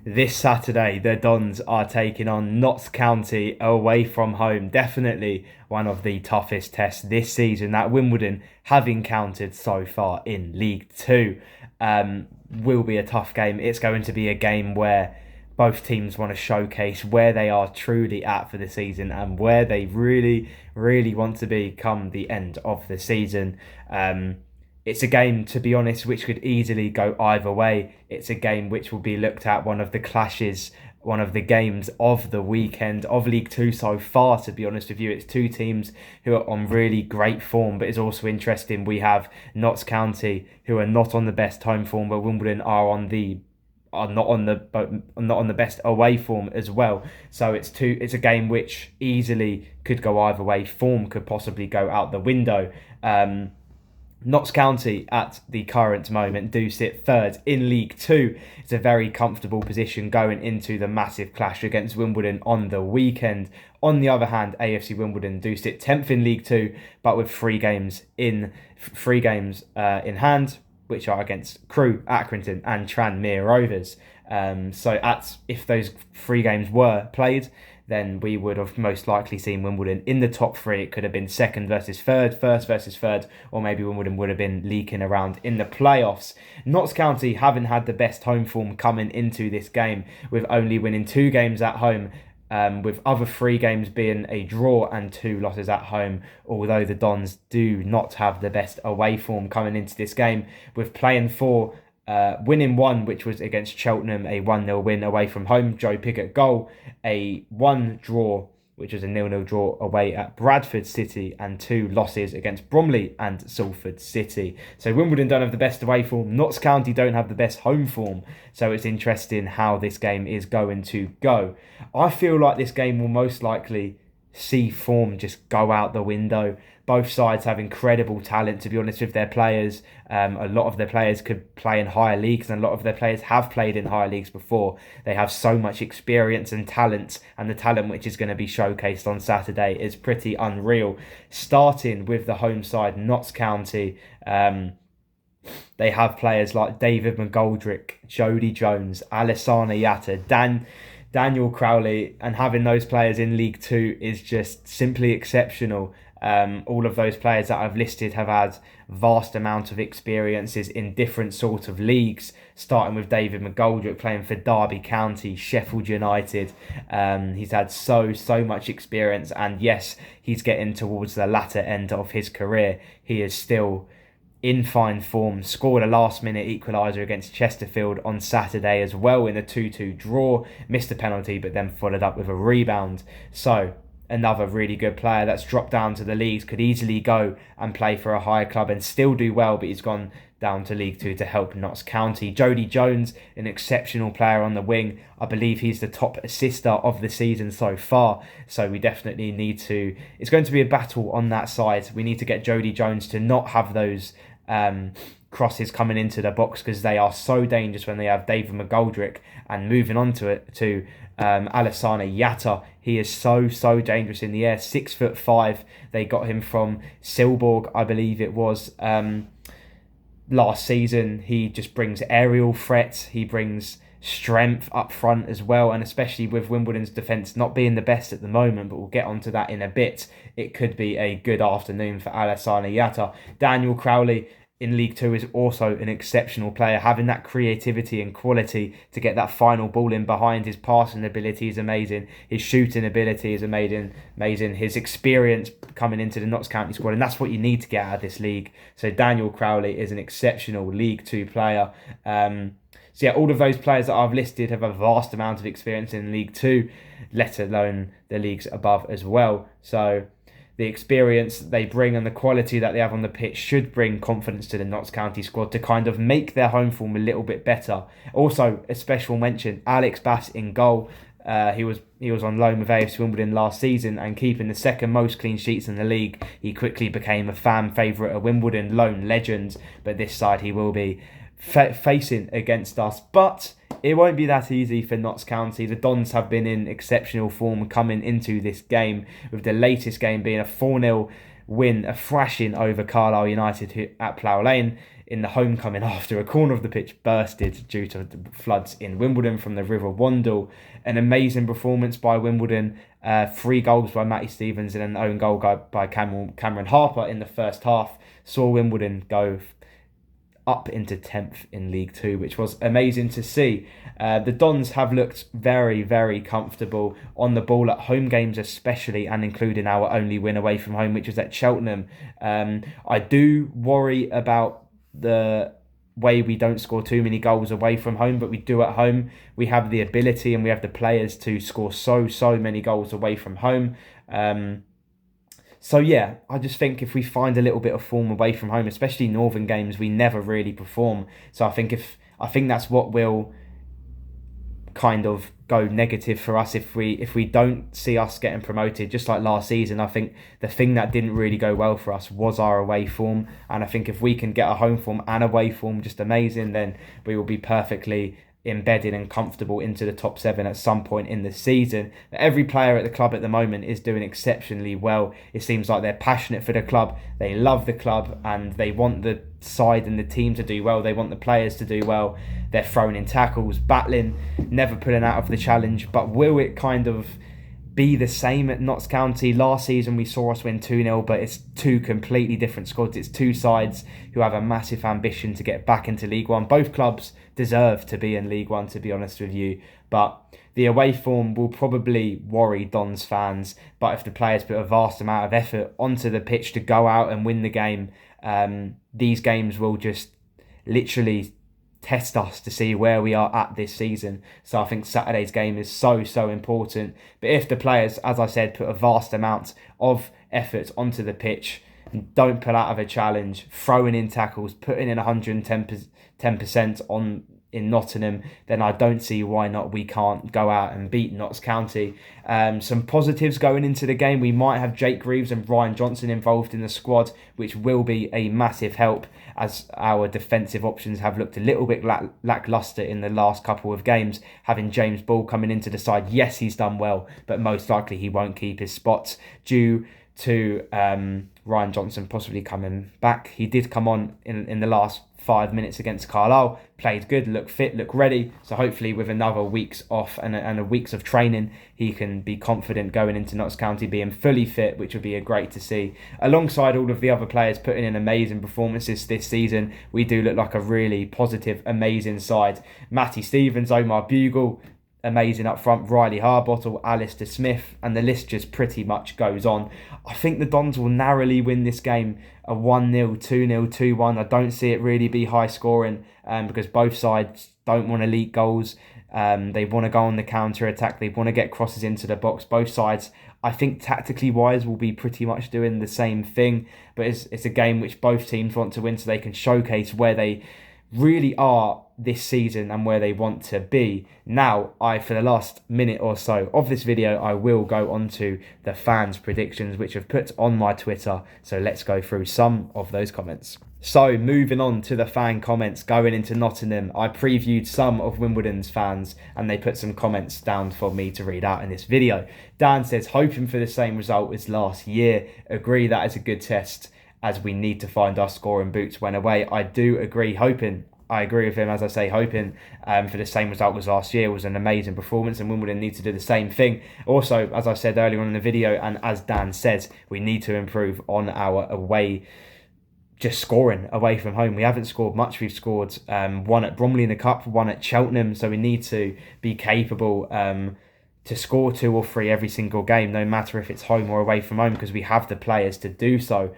this Saturday, the Dons are taking on Notts County away from home. Definitely one of the toughest tests this season that Wimbledon have encountered so far in League Two. Will be a tough game. It's going to be a game where both teams want to showcase where they are truly at for the season and where they really, really want to be come the end of the season. It's a game, to be honest, which could easily go either way. It's a game which will be looked at one of the clashes, one of the games of the weekend of League Two so far, to be honest with you. It's two teams who are on really great form, but it's also interesting. We have Notts County, who are not on the best home form, but Wimbledon are not on the best away form as well. So it's a game which easily could go either way. Form could possibly go out the window. Notts County at the current moment do sit third in League Two. It's a very comfortable position going into the massive clash against Wimbledon on the weekend. On the other hand, AFC Wimbledon do sit 10th in League Two, but with three games in hand, which are against Crewe, Accrington and Tranmere Rovers. If those three games were played, then we would have most likely seen Wimbledon in the top three. It could have been second versus third, first versus third, or maybe Wimbledon would have been leaking around in the playoffs. Notts County haven't had the best home form coming into this game, with only winning 2 games at home, with other 3 games being a draw and 2 losses at home, although the Dons do not have the best away form coming into this game, with playing 4, winning 1, which was against Cheltenham, a 1-0 win away from home, Joe Piggott goal, a 1 draw, which was a 0-0 draw away at Bradford City, and 2 losses against Bromley and Salford City. So Wimbledon don't have the best away form. Notts County don't have the best home form. So it's interesting how this game is going to go. I feel like this game will most likely see form just go out the window. Both sides have incredible talent, to be honest, with their players. A lot of their players could play in higher leagues, and a lot of their players have played in higher leagues before. They have so much experience and talent, and the talent which is going to be showcased on Saturday is pretty unreal. Starting with the home side, Notts County, they have players like David McGoldrick, Jody Jones, Alessandro Yatta, Daniel Crowley, and having those players in League Two is just simply exceptional. All of those players that I've listed have had vast amount of experiences in different sort of leagues, starting with David McGoldrick playing for Derby County, Sheffield United. He's had so much experience, and yes, he's getting towards the latter end of his career. He is still in fine form, scored a last-minute equaliser against Chesterfield on Saturday as well in a 2-2 draw, missed a penalty, but then followed up with a rebound. So another really good player that's dropped down to the leagues, could easily go and play for a higher club and still do well, but he's gone down to League Two to help Notts County. Jody Jones, an exceptional player on the wing. I believe he's the top assister of the season so far. So we definitely need to... It's going to be a battle on that side. We need to get Jody Jones to not have those crosses coming into the box, because they are so dangerous when they have David McGoldrick. And moving on to Alessandro Yatta, he is so dangerous in the air. 6'5". They got him from Silborg, I believe it was, last season. He just brings aerial threats. He brings strength up front as well, and especially with Wimbledon's defence not being the best at the moment, but we'll get onto that in a bit. It could be a good afternoon for Alessandro Yatta. Daniel Crowley in League Two is also an exceptional player, having that creativity and quality to get that final ball in behind. His passing ability is amazing. His shooting ability is amazing. His experience coming into the Notts County squad, and that's what you need to get out of this league. So Daniel Crowley is an exceptional League Two player. So yeah, all of those players that I've listed have a vast amount of experience in League Two, let alone the leagues above as well. So the experience they bring and the quality that they have on the pitch should bring confidence to the Notts County squad to kind of make their home form a little bit better. Also, a special mention, Alex Bass in goal. He was on loan with AFC Wimbledon last season and keeping the second most clean sheets in the league. He quickly became a fan favourite, a Wimbledon lone legend, but this side he will be facing against us. But it won't be that easy for Notts County. The Dons have been in exceptional form coming into this game, with the latest game being a 4-0 win, a thrashing over Carlisle United at Plough Lane. in the homecoming after a corner of the pitch bursted due to the floods in Wimbledon from the River Wandle. An amazing performance by Wimbledon. 3 goals by Matty Stevens and an own goal by Cameron Harper in the first half saw Wimbledon go up into 10th in League Two, which was amazing to see. The Dons have looked very, very comfortable on the ball at home games especially, and including our only win away from home, which was at Cheltenham. I do worry about the way we don't score too many goals away from home, but we do at home. We have the ability and we have the players to score so many goals away from home. So yeah, I just think if we find a little bit of form away from home, especially northern games, we never really perform. So I think that's what will kind of go negative for us if we don't see us getting promoted. Just like last season, I think the thing that didn't really go well for us was our away form, and I think if we can get a home form and away form just amazing, then we will be perfectly embedded and comfortable into the top 7 at some point in the season. Every player at the club at the moment is doing exceptionally well. It seems like they're passionate for the club, they love the club, and they want the side and the team to do well. They want the players to do well. They're throwing in tackles, battling, never pulling out of the challenge. But will it kind of be the same at Notts County? Last season we saw us win 2-0, but it's 2 completely different squads. It's 2 sides who have a massive ambition to get back into League One. Both clubs deserve to be in League One, to be honest with you, but the away form will probably worry Dons fans. But if the players put a vast amount of effort onto the pitch to go out and win the game, these games will just literally test us to see where we are at this season. So I think Saturday's game is so important. But if the players, as I said, put a vast amount of effort onto the pitch, don't pull out of a challenge, throwing in tackles, putting in 110% on in Nottingham, then I don't see why not we can't go out and beat Notts County. Some positives going into the game: we might have Jake Greaves and Ryan Johnson involved in the squad, which will be a massive help, as our defensive options have looked a little bit lacklustre in the last couple of games. Having James Ball coming into the side, yes, he's done well, but most likely he won't keep his spots due to Ryan Johnson possibly coming back. He did come on in the last 5 minutes against Carlisle, played good, looked fit, looked ready. So hopefully with another week's off and a weeks of training, he can be confident going into Notts County being fully fit, which would be great to see. Alongside all of the other players putting in amazing performances this season, we do look like a really positive, amazing side. Matty Stevens, Omar Bugle, amazing up front, Riley Harbottle, Alistair Smith, and the list just pretty much goes on. I think the Dons will narrowly win this game, a 1-0, 2-0, 2-1. I don't see it really be high scoring because both sides don't want to leak goals. They want to go on the counter-attack. They want to get crosses into the box. Both sides, I think tactically wise, will be pretty much doing the same thing. But it's a game which both teams want to win so they can showcase where they really are this season and where they want to be. Now, for the last minute or so of this video, I will go on to the fans' predictions, which I've put on my Twitter. So let's go through some of those comments. So moving on to the fan comments going into Nottingham, I previewed some of Wimbledon's fans and they put some comments down for me to read out in this video. Dan says, hoping for the same result as last year. Agree that is a good test, as we need to find our scoring boots when away. I do agree, I agree with him, as I say, hoping for the same result as last year was an amazing performance, and Wimbledon need to do the same thing. Also, as I said earlier on in the video, and as Dan says, we need to improve on our away, just scoring away from home. We haven't scored much. We've scored one at Bromley in the Cup, one at Cheltenham, so we need to be capable to score 2 or 3 every single game, no matter if it's home or away from home, because we have the players to do so.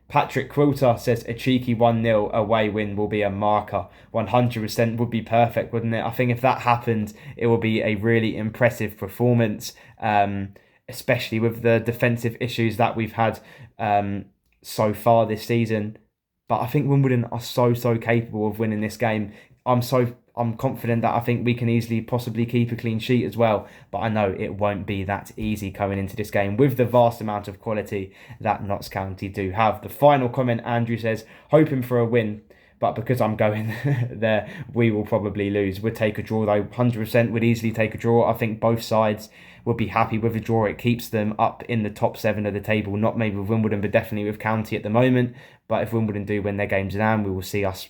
Patrick Quilter says a cheeky 1-0 away win will be a marker. 100% would be perfect, wouldn't it? I think if that happened, it will be a really impressive performance, especially with the defensive issues that we've had so far this season. But I think Wimbledon are so capable of winning this game. I'm confident that I think we can easily possibly keep a clean sheet as well, but I know it won't be that easy coming into this game with the vast amount of quality that Notts County do have. The final comment, Andrew says, hoping for a win but because I'm going there, we will probably lose. We'd take a draw though, 100% would easily take a draw. I think both sides would be happy with a draw. It keeps them up in the top 7 of the table, not maybe with Wimbledon, but definitely with County at the moment. But if Wimbledon do win their games in hand, we will see us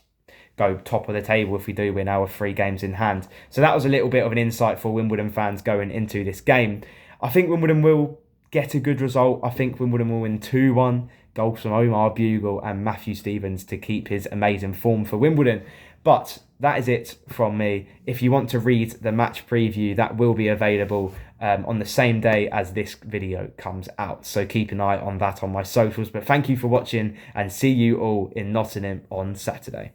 go top of the table if we do win our 3 games in hand. So that was a little bit of an insight for Wimbledon fans going into this game. I think Wimbledon will get a good result. I think Wimbledon will win 2-1. Goals from Omar Bugle and Matthew Stevens to keep his amazing form for Wimbledon. But that is it from me. If you want to read the match preview, that will be available on the same day as this video comes out. So keep an eye on that on my socials. But thank you for watching and see you all in Nottingham on Saturday.